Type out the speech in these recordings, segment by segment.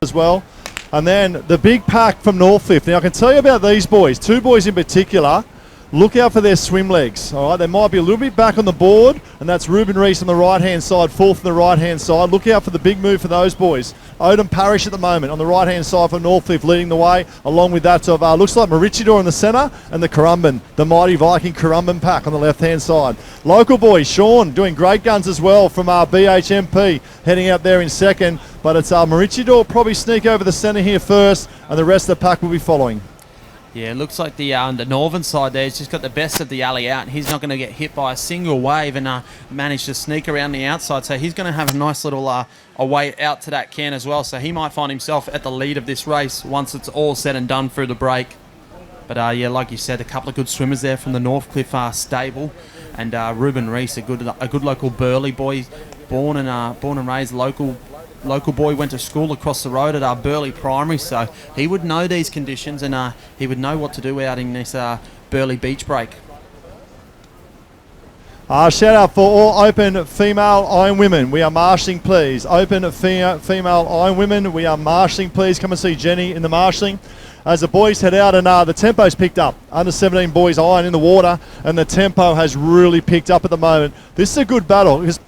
as well. And then the big pack from Northcliffe. Now I can tell you about these boys, two boys in particular. Look out for their swim legs, all right? They might be a little bit back on the board, and that's Ruben Reese on the right-hand side, fourth on the right-hand side. Look out for the big move for those boys. Odin Parrish at the moment on the right-hand side for Northcliffe leading the way, along with that of, looks like Maroochydore in the centre, and the Currumbin, the mighty Viking Currumbin pack on the left-hand side. Local boys, Sean, doing great guns as well from BHMP, heading out there in second, but it's Maroochydore probably sneak over the centre here first, and the rest of the pack will be following. Yeah, it looks like the northern side there has just got the best of the alley out, and he's not going to get hit by a single wave and manage to sneak around the outside. So he's going to have a nice little a way out to that can as well. So he might find himself at the lead of this race once it's all said and done through the break. But yeah, like you said, a couple of good swimmers there from the Northcliffe stable, and Ruben Reese, a good local Burleigh boy, born and raised local boy, went to school across the road at Burleigh Primary, so he would know these conditions, and he would know what to do out in this Burleigh beach break. Shout out for all open female Iron women. We are marshalling, please. Open female Iron women. We are marshalling, please. Come and see Jenny in the marshalling. As the boys head out, and the tempo's picked up. Under 17 boys iron in the water, and the tempo has really picked up at the moment. This is a good battle, because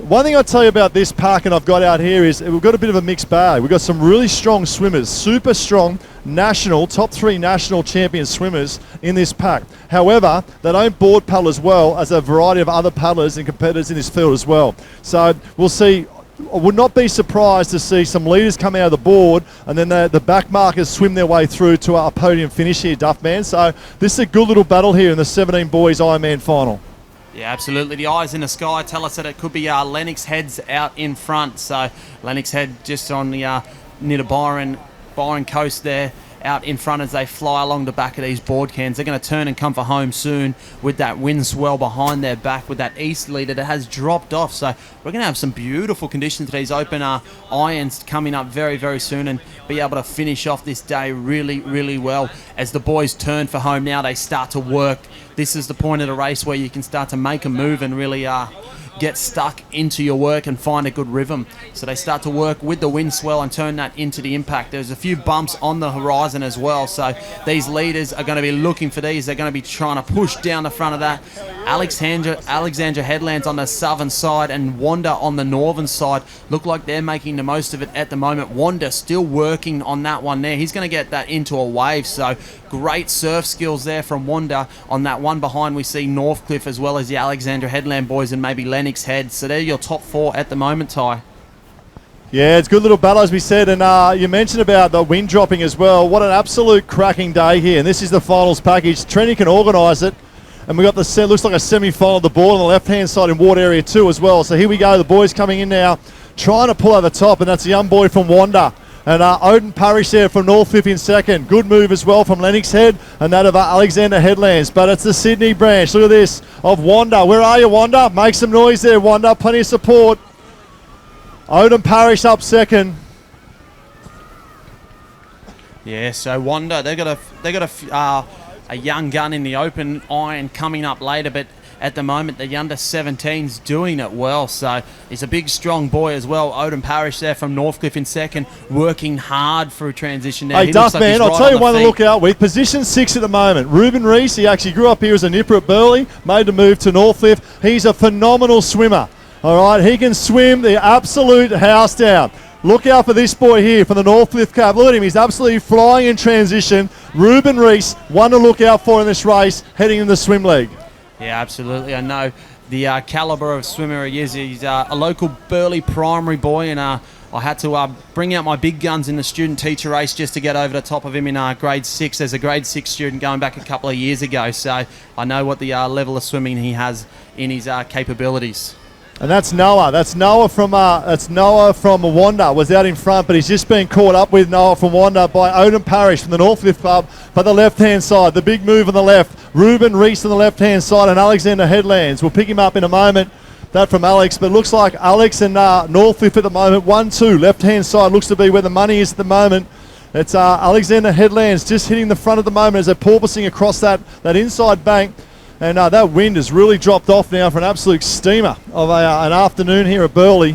one thing I'll tell you about this pack, and I've got out here, is we've got a bit of a mixed bag. We've got some really strong swimmers, super strong top 3 national champion swimmers in this pack. However, they don't board paddle as well as a variety of other paddlers and competitors in this field as well. So we'll see. I would not be surprised to see some leaders come out of the board, and then the back markers swim their way through to a podium finish here, Duffman. So this is a good little battle here in the 17 boys Ironman final. Yeah, absolutely. The eyes in the sky tell us that it could be Lennox Head's out in front. So Lennox Head just on the near the Byron coast there, out in front as they fly along the back of these board cans. They're going to turn and come for home soon with that wind swell behind their back with that east leader that has dropped off. So we're going to have some beautiful conditions for these open irons coming up very, very soon, and be able to finish off this day really, really well. As the boys turn for home now, they start to work. This is the point of the race where you can start to make a move and really get stuck into your work and find a good rhythm. So they start to work with the wind swell and turn that into the impact. There's a few bumps on the horizon as well, so these leaders are going to be looking for these. They're going to be trying to push down the front of that. Alexandra Headlands on the southern side and Wanda on the northern side look like they're making the most of it at the moment. Wanda still working on that one there. He's going to get that into a wave, so great surf skills there from Wanda. On that one behind we see Northcliffe as well as the Alexandra Headland boys and maybe Lennox Head. So they're your top 4 at the moment, Ty. Yeah, it's a good little battle, as we said, and you mentioned about the wind dropping as well. What an absolute cracking day here, and this is the finals package. Trenny can organise it, and we got the looks like a semi-final of the board on the left-hand side in ward area 2 as well. So here we go, the boys coming in now, trying to pull over the top, and that's the young boy from Wanda. And Odin Parrish there from Northcliffe in second. Good move as well from Lennox Head and that of Alexander Headlands. But it's the Sydney branch. Look at this of Wanda. Where are you, Wanda? Make some noise there, Wanda. Plenty of support. Odin Parrish up second. Yeah, so Wanda, they got a young gun in the open iron coming up later, but at the moment the under 17's doing it well. So he's a big strong boy as well. Odin Parrish there from Northcliffe in second, working hard through transition now. Hey, Duffman, I'll tell you one to look out with. Position 6 at the moment. Ruben Reese, he actually grew up here as a nipper at Burleigh, made the move to Northcliffe. He's a phenomenal swimmer. All right, he can swim the absolute house down. Look out for this boy here from the Northcliffe Cab. Look at him, he's absolutely flying in transition. Ruben Reese, one to look out for in this race, heading in the swim leg. Yeah, absolutely. I know the calibre of swimmer he is. He's a local Burleigh primary boy, and I had to bring out my big guns in the student-teacher race just to get over the top of him in grade 6 as a grade 6 student going back a couple of years ago. So I know what the level of swimming he has in his capabilities. And that's Noah. That's Noah from Wanda. Was out in front, but he's just been caught up with Noah from Wanda by Odin Parrish from the Northcliffe Club. By the left-hand side, the big move on the left. Ruben Reese on the left-hand side, and Alexander Headlands. We'll pick him up in a moment. That from Alex, but looks like Alex and Northcliffe at the moment. 1-2. Left-hand side looks to be where the money is at the moment. It's Alexander Headlands just hitting the front at the moment as they're porpoising across that inside bank. And that wind has really dropped off now for an absolute steamer of an afternoon here at Burleigh.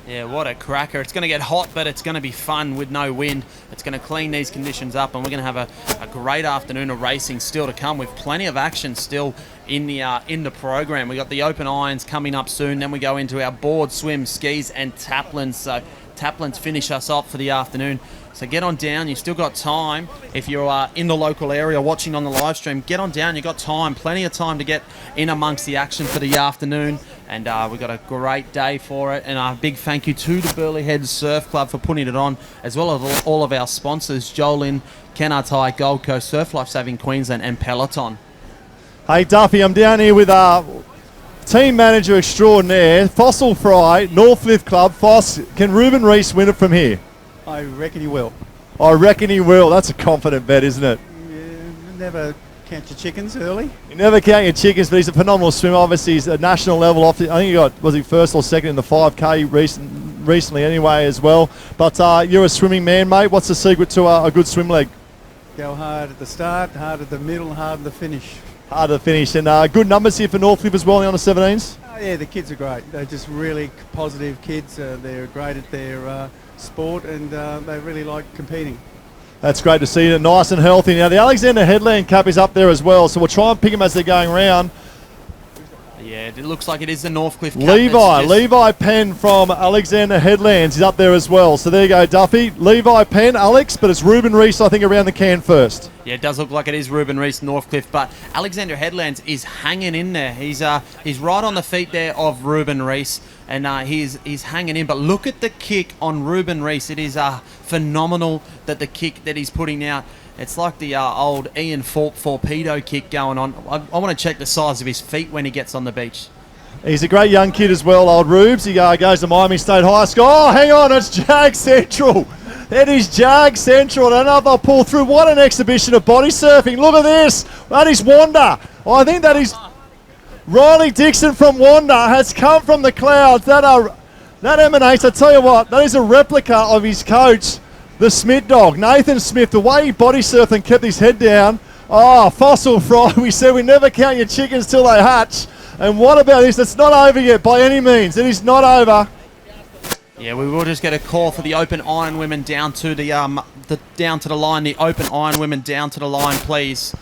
Yeah, what a cracker. It's going to get hot, but it's going to be fun with no wind. It's going to clean these conditions up, and we're going to have a great afternoon of racing still to come with plenty of action still in the program. We got the open irons coming up soon, then we go into our board, swim, skis, and taplins. So taplins finish us off for the afternoon. So get on down. You've still got time. If you're in the local area watching on the live stream, get on down. You've got time, plenty of time to get in amongst the action for the afternoon. And we've got a great day for it. And a big thank you to the Burleigh Heads Surf Club for putting it on, as well as all of our sponsors, Jolin, Kenartai, Gold Coast, Surf Life Saving Queensland, and Peloton. Hey Duffy, I'm down here with team manager extraordinaire, Fossil Fry, Northcliffe Club. Foss, can Ruben Reese win it from here? I reckon he will. I reckon he will. That's a confident bet, isn't it? Yeah, never count your chickens early. You never count your chickens, but he's a phenomenal swimmer. Obviously, he's at national level. I think he was he first or second in the 5K recently anyway as well. But you're a swimming man, mate. What's the secret to a good swim leg? Go hard at the start, hard at the middle, hard at the finish. Hard to finish. And good numbers here for Northcliffe as well, the under-17s? Oh, yeah, the kids are great. They're just really positive kids. They're great at their sport, and they really like competing. That's great to see. They're nice and healthy. Now, the Alexander Headland Cup is up there as well, so we'll try and pick them as they're going round. Yeah, it looks like it is the Northcliffe Cup. Levi Penn from Alexander Headlands is up there as well. So there you go, Duffy. Levi Penn, Alex, but it's Ruben Reese, I think, around the can first. Yeah, it does look like it is Ruben Reese, Northcliffe, but Alexander Headlands is hanging in there. He's right on the feet there of Ruben Reese, and he's hanging in. But look at the kick on Ruben Reese. It is phenomenal that the kick that he's putting out. It's like the old Ian Thorpe torpedo kick going on. I want to check the size of his feet when he gets on the beach. He's a great young kid as well, old Rubes. He goes to Miami State High School. Oh, hang on, it's Jag Central. It is Jag Central. Another pull through. What an exhibition of body surfing. Look at this. That is Wanda. I think that is Riley Dixon from Wanda has come from the clouds. That emanates, I tell you what, that is a replica of his coach, the Smith dog, Nathan Smith. The way he body surfed and kept his head down. Oh, Fossil Fry. We said we never count your chickens till they hatch. And what about this? It's not over yet by any means. It is not over. Yeah, we will just get a call for the open iron women down to the down to the line. The open iron women down to the line, please.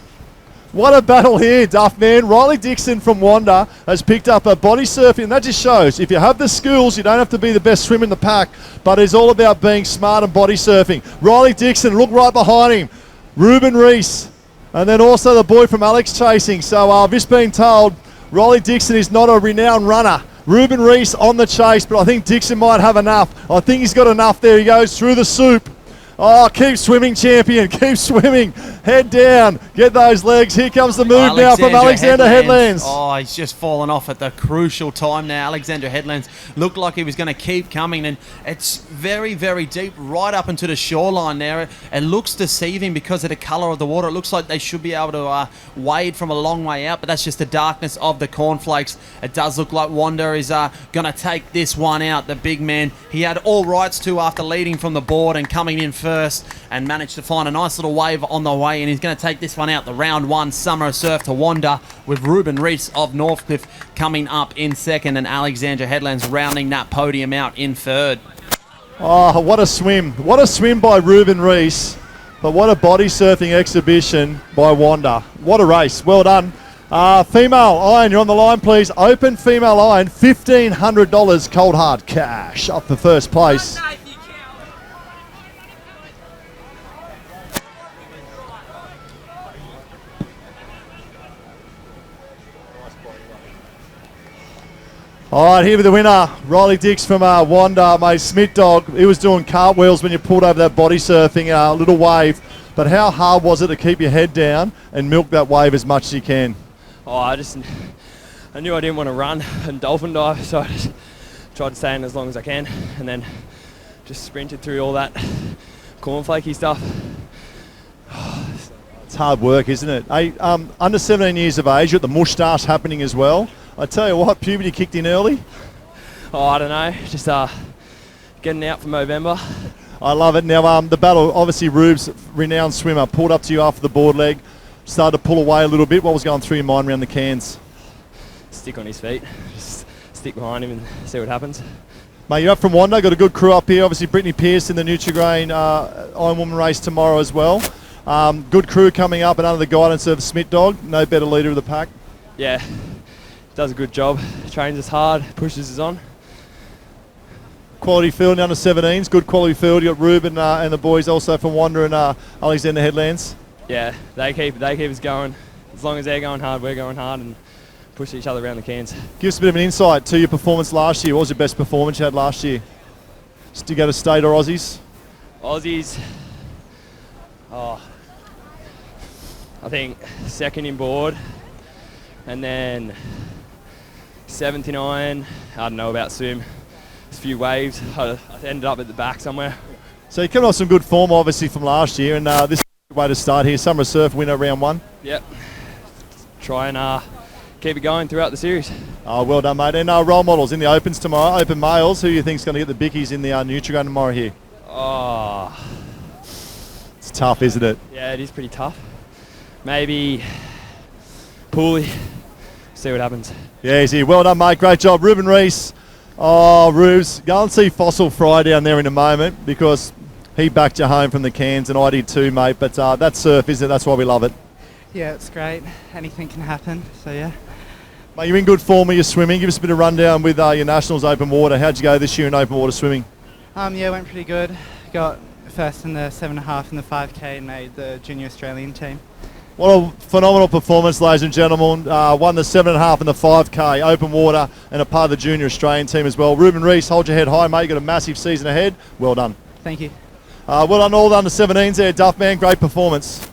What a battle here, Duff, man. Riley Dixon from Wanda has picked up a body surfing, and that just shows if you have the skills, you don't have to be the best swimmer in the pack, but it's all about being smart and body surfing. Riley Dixon, look right behind him. Ruben Reese, and then also the boy from Alex Chasing. So I've just been told Riley Dixon is not a renowned runner. Ruben Reese on the chase, but I think Dixon might have enough. I think he's got enough there. He goes through the soup. Oh, keep swimming, champion. Keep swimming. Head down. Get those legs. Here comes the move now from Alexander Headlands. Oh, he's just fallen off at the crucial time now. Alexander Headlands looked like he was going to keep coming, and it's very, very deep right up into the shoreline there. It looks deceiving because of the colour of the water. It looks like they should be able to wade from a long way out, but that's just the darkness of the cornflakes. It does look like Wanda is going to take this one out. The big man, he had all rights to after leading from the board and coming in first, and managed to find a nice little wave on the way, and he's going to take this one out. The round one summer surf to Wanda, with Ruben Reese of Northcliffe coming up in second, and Alexander Headlands rounding that podium out in third. Oh, what a swim. What a swim by Ruben Reese, but what a body surfing exhibition by Wanda. What a race. Well done. Female iron, you're on the line, please. Open female iron, $1,500 cold hard cash up for first place. All right, here with the winner, Riley Dix from Wanda, mate, Smith dog. He was doing cartwheels when you pulled over that body surfing, little wave. But how hard was it to keep your head down and milk that wave as much as you can? Oh, I knew I didn't want to run and dolphin dive, so I just tried to stay in as long as I can, and then just sprinted through all that cornflakey stuff. It's hard work, isn't it? Hey, under 17 years of age, you got the moustache happening as well. I tell you what, puberty kicked in early. Oh, I don't know, just getting out for Movember. I love it. Now, the battle, obviously Rubes, renowned swimmer, pulled up to you after the board leg, started to pull away a little bit. What was going through your mind around the cans? Stick on his feet, just stick behind him and see what happens. Mate, you're up from Wanda, got a good crew up here. Obviously, Brittany Pearce in the Nutrigrain Iron Woman race tomorrow as well. Good crew coming up and under the guidance of Smith Dog, no better leader of the pack. Yeah, does a good job. Trains us hard, pushes us on. Quality field in the under 17s, good quality field. You got Ruben and the boys also from Wanda and Alexander Headlands. Yeah, they keep us going. As long as they're going hard, we're going hard and push each other around the cans. Give us a bit of an insight to your performance last year. What was your best performance you had last year? Did you go to state or Aussies? Aussies, I think second in board, and then 79, I don't know about swim, a few waves, I ended up at the back somewhere. So you're coming off some good form obviously from last year, and this is a good way to start here. Summer Surf winner round 1. Yep, try and keep it going throughout the series. Oh, well done, mate. And role models in the Opens tomorrow, Open males, who do you think's going to get the bickies in the Nutrigrain tomorrow here? Oh, It's tough, isn't it? yeah, it is pretty tough. Maybe Burleigh, see what happens. Yeah, easy. Well done, mate. Great job. Ruben Reese. Oh, Rubes, go and see Fossil Fry down there in a moment because he backed you home from the cans and I did too, mate. But that surf, isn't it? That's why we love it. Yeah, it's great. Anything can happen, so yeah. Mate, you're in good form with your swimming. Give us a bit of rundown with your Nationals open water. How'd you go this year in open water swimming? Yeah, went pretty good. Got first in the 7.5 and the 5K and made the junior Australian team. What a phenomenal performance, ladies and gentlemen. Won the 7.5 and the 5K open water and a part of the junior Australian team as well. Ruben Reese, hold your head high, mate. You've got a massive season ahead. Well done. Thank you. Well done all the under 17s there, Duff, man. Great performance.